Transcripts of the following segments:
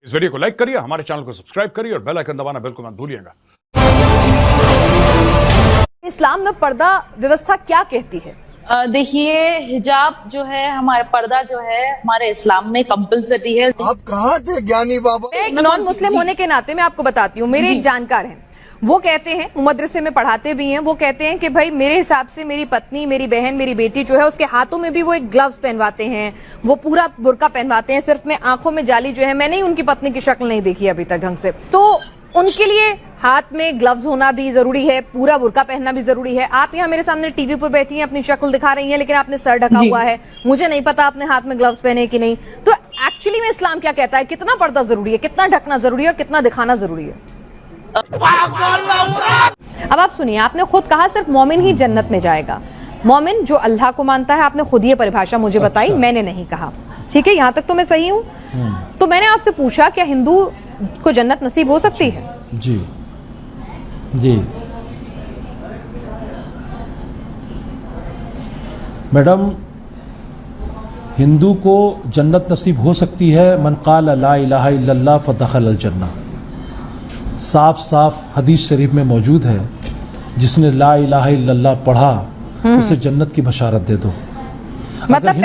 इस वीडियो को लाइक करिए, हमारे चैनल को सब्सक्राइब करिए और बेल आइकन दबाना बिल्कुल मत भूलिएगा। इस्लाम में पर्दा व्यवस्था क्या कहती है? देखिए, हिजाब जो है, हमारा पर्दा जो है हमारे इस्लाम में कंपलसरी है। आप कहाँ थे ज्ञानी बाबा? मैं एक नॉन मुस्लिम होने के नाते मैं आपको बताती हूँ, मेरे एक जानकार हैं, वो कहते हैं, वो मदरसे में पढ़ाते भी हैं, वो कहते हैं कि भाई मेरे हिसाब से मेरी पत्नी, मेरी बहन, मेरी बेटी जो है उसके हाथों में भी वो एक ग्लव्स पहनवाते हैं, वो पूरा बुर्का पहनवाते हैं, सिर्फ में आंखों में जाली जो है, मैंने ही उनकी पत्नी की शक्ल नहीं देखी अभी तक ढंग से, तो उनके लिए हाथ में ग्लव्स होना भी जरूरी है, पूरा बुर्का पहनना भी जरूरी है। आप यहाँ मेरे सामने टीवी पर बैठी हैं, अपनी शक्ल दिखा रही हैं, लेकिन आपने सर ढका हुआ है, मुझे नहीं पता आपने हाथ में ग्लव्स पहने कि नहीं। तो एक्चुअली में इस्लाम क्या कहता है, कितना पर्दा जरूरी है, कितना ढकना जरूरी है और कितना दिखाना जरूरी है? अब आप सुनिए, आपने खुद कहा सिर्फ मोमिन ही जन्नत में जाएगा, मोमिन जो अल्लाह को मानता है, आपने खुद ये परिभाषा मुझे बताई, मैंने नहीं कहा, ठीक है, यहाँ तक तो मैं सही हूँ। तो मैंने आपसे पूछा क्या हिंदू को जन्नत नसीब हो सकती है? जी जी मैडम, हिंदू को जन्नत नसीब हो सकती है। मन क़ाल ला इलाहा इल्लल्लाह फ़दख़ल अल जन्नह, साफ साफ हदीस शरीफ में मौजूद है, जिसने ला इलाहा इल्लल्लाह पढ़ा उसे जन्नत की बशारत दे दो। मतलब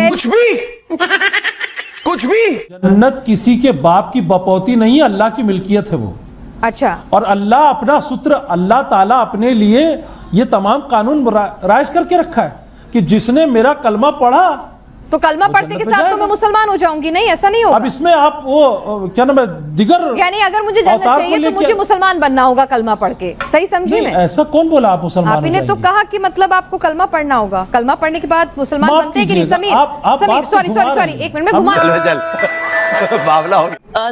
कुछ भी जन्नत किसी के बाप की बपौती नहीं है, अल्लाह की मिल्कियत है वो। अच्छा, और अल्लाह अपना सूत्र, अल्लाह ताला अपने लिए ये तमाम कानून राइज करके रखा है कि जिसने मेरा कलमा पढ़ा तो कलमा पढ़ने के साथ तो मैं मुसलमान हो जाऊंगी? नहीं, ऐसा नहीं होगा। अब इसमें आप वो क्या नाम है, दिगर, यानी अगर मुझे जन्नत चाहिए तो मुझे मुसलमान बनना होगा कलमा पढ़ के, सही समझी मैं? ऐसा कौन बोला आप मुसलमान? आपने तो कहा कि मतलब आपको कलमा पढ़ना होगा, कलमा पढ़ने के बाद मुसलमान बनते हैं कि नहीं? समीर, सॉरी, एक मिनट में घुमा।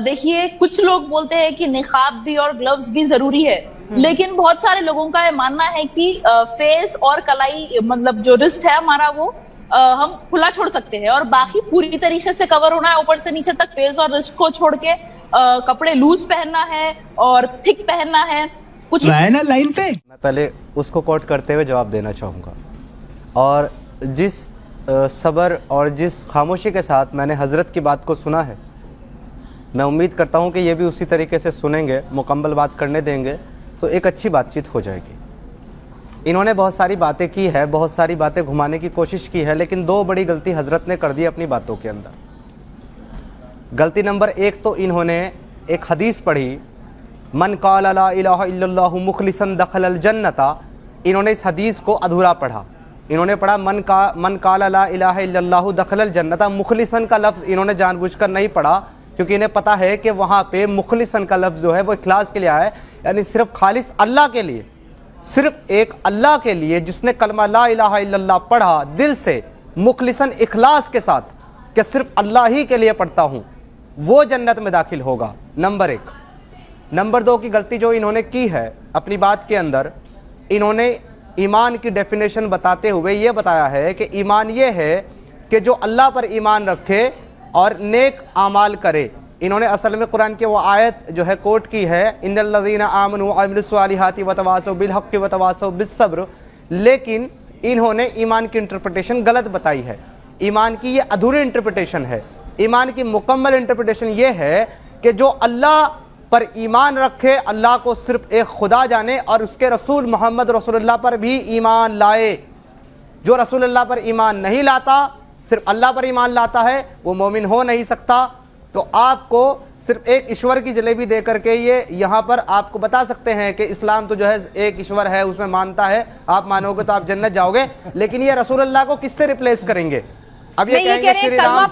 देखिए, कुछ लोग बोलते हैं कि निकाब भी और ग्लव्स भी जरूरी है, लेकिन बहुत सारे लोगों का ये मानना है कि फेस और कलाई, मतलब जो रिस्ट है हमारा, वो हम खुला छोड़ सकते हैं और बाकी पूरी तरीके से कवर होना है, ऊपर से नीचे तक फेस और रिस्ट को छोड़ के कपड़े लूज पहनना है और थिक पहनना है। कुछ ना लाइन पे मैं पहले उसको कोट करते हुए जवाब देना चाहूँगा, और जिस सब्र और जिस खामोशी के साथ मैंने हज़रत की बात को सुना है, मैं उम्मीद करता हूँ कि ये भी उसी तरीके से सुनेंगे, मुकम्मल बात करने देंगे तो एक अच्छी बातचीत हो जाएगी। इन्होंने बहुत सारी बातें की है, बहुत सारी बातें घुमाने की कोशिश की है, लेकिन दो बड़ी गलती हज़रत ने कर दी अपनी बातों के अंदर। गलती नंबर एक तो इन्होंने एक हदीस पढ़ी, मन क़ाल ला इलाहा इल्लल्लाहु मुखलिसन दखलल जन्नता। इन्होंने इस हदीस को अधूरा पढ़ा। इन्होंने पढ़ा मन क़ाल ला इलाहा इल्लल्लाहु दखलल जन्नता। मुखलिसन का लफ्ज़ इन्होंने जानबूझकर नहीं पढ़ा, क्योंकि इन्हें पता है कि वहाँ पे मुखलिसन का लफ्ज़ जो है वो इखलास के लिए आया है, यानी सिर्फ खालिस अल्लाह के लिए, सिर्फ एक अल्लाह के लिए, जिसने कलमा ला इलाहा इल्लल्लाह पढ़ा दिल से मुखलिसन इखलास के साथ कि सिर्फ अल्लाह ही के लिए पढ़ता हूँ, वो जन्नत में दाखिल होगा। नंबर एक। नंबर दो की गलती जो इन्होंने की है अपनी बात के अंदर, इन्होंने ईमान की डेफिनेशन बताते हुए ये बताया है कि ईमान ये है कि जो अल्लाह पर ईमान रखे और नेक आमाल करे। इन्होंने असल में कुरान की वो आयत जो है कोट की है, इन्नल्लज़ीना आमनू व अमिलुस्सालिहाति व तवासौ बिल हक़्क़ि व तवासौ बिस्सब्र, लेकिन इन्होंने ईमान की इंटरप्रिटेशन गलत बताई है। ईमान की ये अधूरी इंटरप्रिटेशन है। ईमान की मुकम्मल इंटरप्रिटेशन ये है कि जो अल्लाह पर ईमान रखे, अल्लाह को सिर्फ एक खुदा जाने और उसके रसूल मोहम्मद रसूलुल्लाह पर भी ईमान लाए। जो रसूलुल्लाह पर ईमान नहीं लाता, सिर्फ अल्लाह पर ईमान लाता है, वो मोमिन हो नहीं सकता। तो आपको सिर्फ एक ईश्वर की जलेबी दे करके ये यहाँ पर आपको बता सकते हैं कि इस्लाम तो जो है एक ईश्वर है, उसमें मानता है, आप मानोगे तो आप जन्नत जाओगे, लेकिन ये रसूलुल्लाह को किससे रिप्लेस करेंगे? अब ये कहेंगे श्री राम।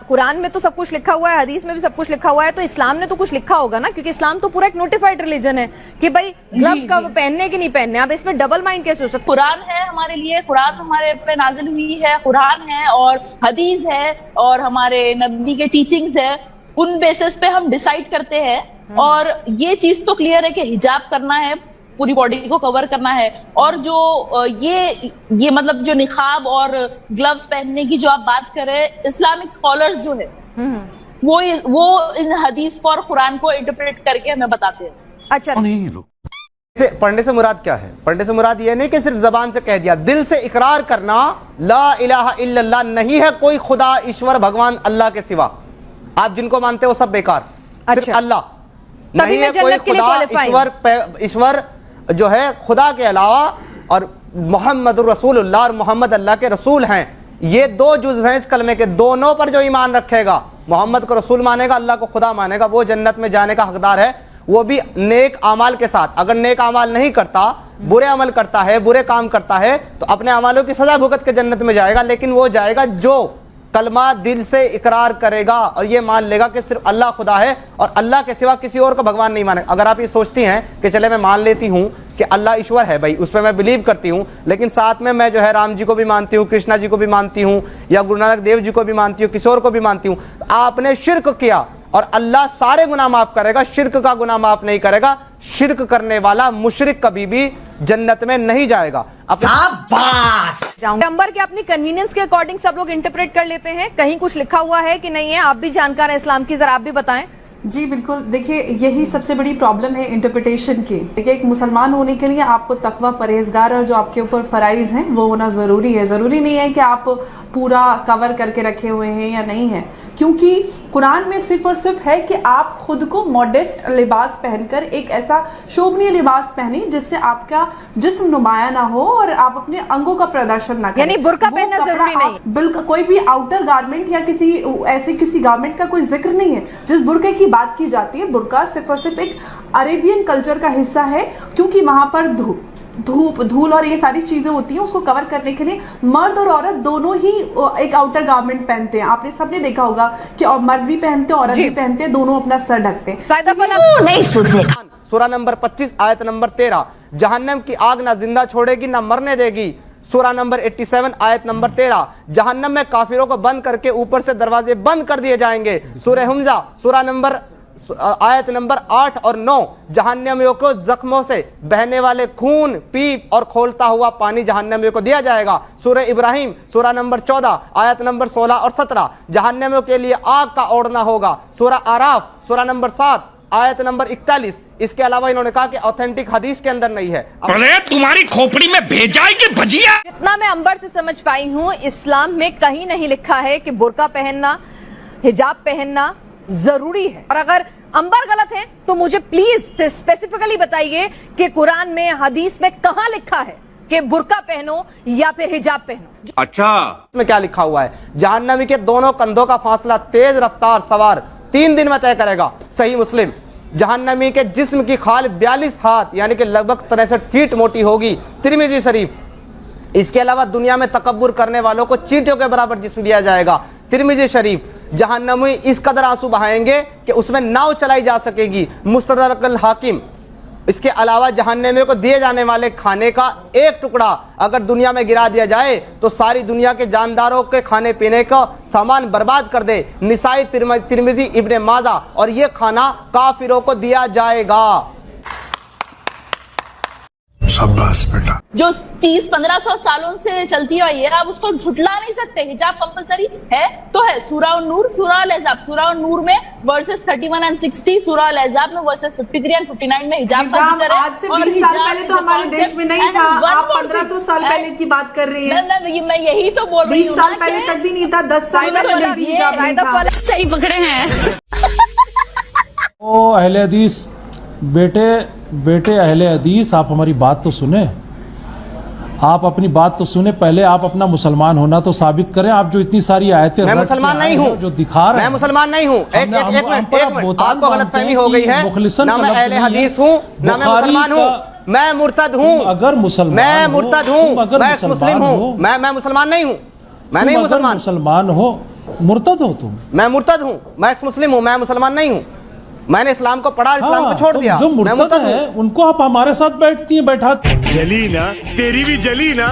कुरान में तो सब कुछ लिखा हुआ है, हदीस में भी सब कुछ लिखा हुआ है, तो इस्लाम ने तो कुछ लिखा होगा ना, क्योंकि इस्लाम तो पूरा एक नोटिफाइड रिलीजन है कि भाई ग्लव्स कब पहनने की नहीं पहनने। अब इसमें डबल माइंड कैसे हो सकता? कुरान है हमारे लिए, कुरान हमारे पे नाजिल हुई है, कुरान है और हदीस है और हमारे नबी के टीचिंग्स है, उन बेसिस पे हम डिसाइड करते हैं। और ये चीज तो क्लियर है कि हिजाब करना है, पूरी बॉडी को कवर करना है, और जो ये मतलब जो निकाब और ग्लव्स पहनने की जो आप बात कर रहे हैं, इस्लामिक स्कॉलर्स जो है वो इन हदीस को और कुरान को इंटरप्रेट करके हमें बताते हैं। अच्छा, पढ़ने से मुराद क्या है? पढ़ने से मुराद ये नहीं कि सिर्फ जबान से कह दिया, दिल से इकरार करना ला इलाहा इल्लल्लाह नहीं है कोई खुदा ईश्वर भगवान अल्लाह के सिवा। आप जिनको मानते हो सब बेकार, सिर्फ अच्छा। अल्लाह तभी नहीं मैं है कोई जन्नत के लिए खुदा, qualify हूं। ईश्वर जो है खुदा के अलावा, और मोहम्मद रसूलुल्लाह और मोहम्मद अल्लाह के रसूल हैं। ये दो जुज़ हैं इस कलमे के, दोनों पर जो ईमान रखेगा, मोहम्मद को रसूल मानेगा, अल्लाह को खुदा मानेगा, वो जन्नत में जाने का हकदार है, वो भी नेक अमाल के साथ। अगर नेक अमाल नहीं करता, बुरे अमल करता है, बुरे काम करता है, तो अपने अमालों की सजा भुगत के जन्नत में जाएगा। लेकिन वो जाएगा जो कलमा दिल से इकरार करेगा और ये मान लेगा कि सिर्फ अल्लाह खुदा है और अल्लाह के सिवा किसी और को भगवान नहीं माने। अगर आप ये सोचती हैं कि चले मैं मान लेती हूँ कि अल्लाह ईश्वर है, भाई उस पर मैं बिलीव करती हूँ, लेकिन साथ में मैं जो है राम जी को भी मानती हूँ, कृष्णा जी को भी मानती हूँ, या गुरु नानक देव जी को भी मानती हूँ, किसी और को भी मानती हूँ, तो आपने शिर्क किया और अल्लाह सारे गुनाह माफ करेगा, शिर्क का गुनाह माफ नहीं करेगा। शिर्क करने वाला मुशरिक कभी भी जन्नत में नहीं जाएगा। नंबर के अपनी कन्वीनियंस के अकॉर्डिंग सब लोग इंटरप्रेट कर लेते हैं, कहीं कुछ लिखा हुआ है कि नहीं है? आप भी जानकार हैं इस्लाम की, जरा आप भी बताएं। जी बिल्कुल, देखिए यही सबसे बड़ी प्रॉब्लम है इंटरप्रिटेशन की। देखिए एक मुसलमान होने के लिए आपको तकवा, परहेजगार और जो आपके ऊपर फराइज हैं वो होना ज़रूरी है। ज़रूरी नहीं है कि आप पूरा कवर करके रखे हुए हैं या नहीं है, क्योंकि कुरान में सिर्फ और सिर्फ है कि आप खुद को मॉडेस्ट लिबास पहनकर एक ऐसा शोभनीय लिबास पहने जिससे आपका जिस्म नुमाया ना हो और आप अपने अंगों का प्रदर्शन ना करें। यानी बुर्का पहनना जरूरी नहीं, बिल्कुल कोई भी आउटर गारमेंट या किसी गारमेंट का कोई जिक्र नहीं है। जिस बुर्के की बात की जाती है, बुर्का सिर्फ और सिर्फ एक अरेबियन कल्चर का हिस्सा है, क्योंकि वहां पर धूप, धूल और ये सारी चीजें होती हैं, उसको कवर करने के लिए मर्द और औरत दोनों ही एक आउटर गारमेंट पहनते हैं। आपने सबने देखा होगा कि और मर्द भी पहनते हैं, औरत भी पहनते हैं, दोनों अपना सर ढकते हैं। नहीं सुधरे। सूरा नंबर 25 आयत नंबर 13, जहन्नम की आग ना जिंदा छोड़ेगी ना मरने देगी। सूरा नंबर 87 आयत नंबर 13, जहन्नम में काफिरों को बंद करके ऊपर से दरवाजे बंद कर दिए जाएंगे। सूरह हुमजा सूरा नंबर आयत नंबर 8 और 9, जहन्नमियों को जख्मों से बहने वाले खून, पीप और खोलता हुआ पानी जहन्नमियों को दिया जाएगा। सूरह इब्राहिम सूरा नंबर 14 आयत नंबर 16 और 17, जहन्नमियों के लिए आग का ओढ़ना होगा। सूरह आराफ सूरा नंबर 7 आयत नंबर 41। इसके अलावा इन्होंने कहा कि ऑथेंटिक हदीस के अंदर नहीं है। अरे तुम्हारी खोपड़ी में भेजा है कि भजिया? जितना मैं अंबर से समझ पाई हूँ, इस्लाम में कहीं नहीं लिखा है कि बुर्का पहनना, हिजाब पहनना जरूरी है। और अगर अंबर गलत है तो मुझे प्लीज स्पेसिफिकली बताइए कि कुरान में, हदीस में कहाँ लिखा है कि बुर्का पहनो या फिर हिजाब पहनो। अच्छा, में क्या लिखा हुआ है? जहन्नमी के दोनों कंधों का फासला तेज रफ्तार सवार 3 दिन में तय करेगा। सही मुस्लिम। जहन्नमी के जिस्म की खाल 42 हाथ यानी कि लगभग 63 फीट मोटी होगी। तिरमिजी शरीफ। इसके अलावा दुनिया में तकब्बुर करने वालों को चींटियों के बराबर जिस्म दिया जाएगा। तिरमिजी शरीफ। जहन्नमी इस कदर आंसू बहाएंगे कि उसमें नाव चलाई जा सकेगी। मुस्तदरकुल हाकिम। इसके अलावा जहन्नमियों को दिए जाने वाले खाने का एक टुकड़ा अगर दुनिया में गिरा दिया जाए तो सारी दुनिया के जानदारों के खाने पीने का सामान बर्बाद कर दे। निसाई, तिरमिजी, इब्ने माजा। और ये खाना काफिरों को दिया जाएगा। शाबाश बेटा। जो चीज 1500 सालों से चलती आई है, आप उसको झुटला नहीं सकते। हिजाब कंपलसरी है तो है। सूरा नूर, सूरा अल-अहज़ाब। सूरा नूर में वर्सेस 31 और 60, सूरा अल-अहज़ाब में वर्सेस 53 और 59 में हिजाब का जिक्र है। आज से 20 साल पहले तो हमारे देश में नहीं था, आप 1500 साल पहले की बात कर रही हैं। मैं यही तो बोल रही हूँ। 20 साल पहले तक भी नहीं था, 10 साल पहले तक भी हिजाब नहीं था। सही पकड़े हैं। ओ अहले हदीस, बेटे अहले हदीस, आप हमारी बात तो सुने, आप अपनी बात तो सुने। पहले आप अपना मुसलमान होना तो साबित करें। आप जो इतनी सारी आयतें मैं मुसलमान नहीं हूँ, जो दिखा रहे हैं, मैं मुसलमान नहीं हूँ। एक मिनट, आपको गलतफहमी हो गई है। ना मैं अहले हदीस हूँ, ना मैं मुसलमान हूँ। मैं मुर्तद हूँ। अगर मुसलमान, मैं मुर्तद हूँ, मैं मुस्लिम हूँ। मैं मुसलमान नहीं हूँ। मैं नहीं मुसलमान। मुसलमान हो, मुर्तद हो तुम? मैं मुर्तद हूँ, मैं एक्स मुस्लिम हूँ, मैं मुसलमान नहीं हूँ। मैंने इस्लाम को पढ़ा, इस्लाम को छोड़ दिया। जो मुर्तद है उनको आप हमारे साथ बैठती हैं, बैठा जली ना, तेरी भी जली ना।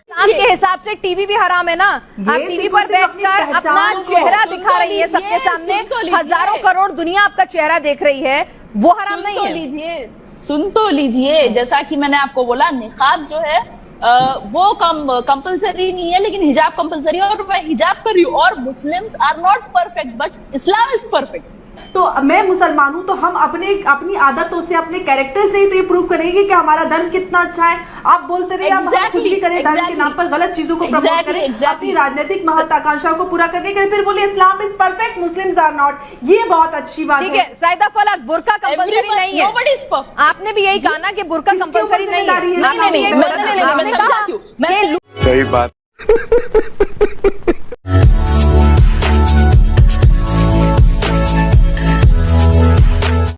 इस्लाम के हिसाब से टीवी भी हराम है ना। आप टीवी पर बैठकर अपना चेहरा दिखा रही है सबके सामने, हजारों करोड़ दुनिया आपका चेहरा देख रही है, वो हराम नहीं है। सुन तो लीजिए, जैसा कि मैंने आपको बोला, निकाब जो है वो कंपलसरी नहीं है, लेकिन हिजाब कंपलसरी है। और मैं हिजाब कर रही हूँ। और Muslims are not perfect but Islam is perfect. तो मैं मुसलमान हूं, तो हम अपनी आदतों से, अपने कैरेक्टर से ही तो ये प्रूव करेंगे कि हमारा धर्म कितना अच्छा है। आप बोलते रहिए हम कुछ भी करें, धर्म के नाम पर गलत चीजों को प्रमोट करें, अपनी राजनीतिक महत्वाकांक्षा को पूरा करने के लिए फिर बोले Islam is perfect, Muslims are not. ये बहुत अच्छी बात ठीक है साइदा फलक, बुर्का कंपलसरी नहीं है। Nobody is perfect. आपने भी यही कहा ना कि बुर्का किसके कंपलसरी ऊपर नहीं जिम्मेदारी है। है? नहीं, आपने मैं कहा समझाती हूँ। कि सही बात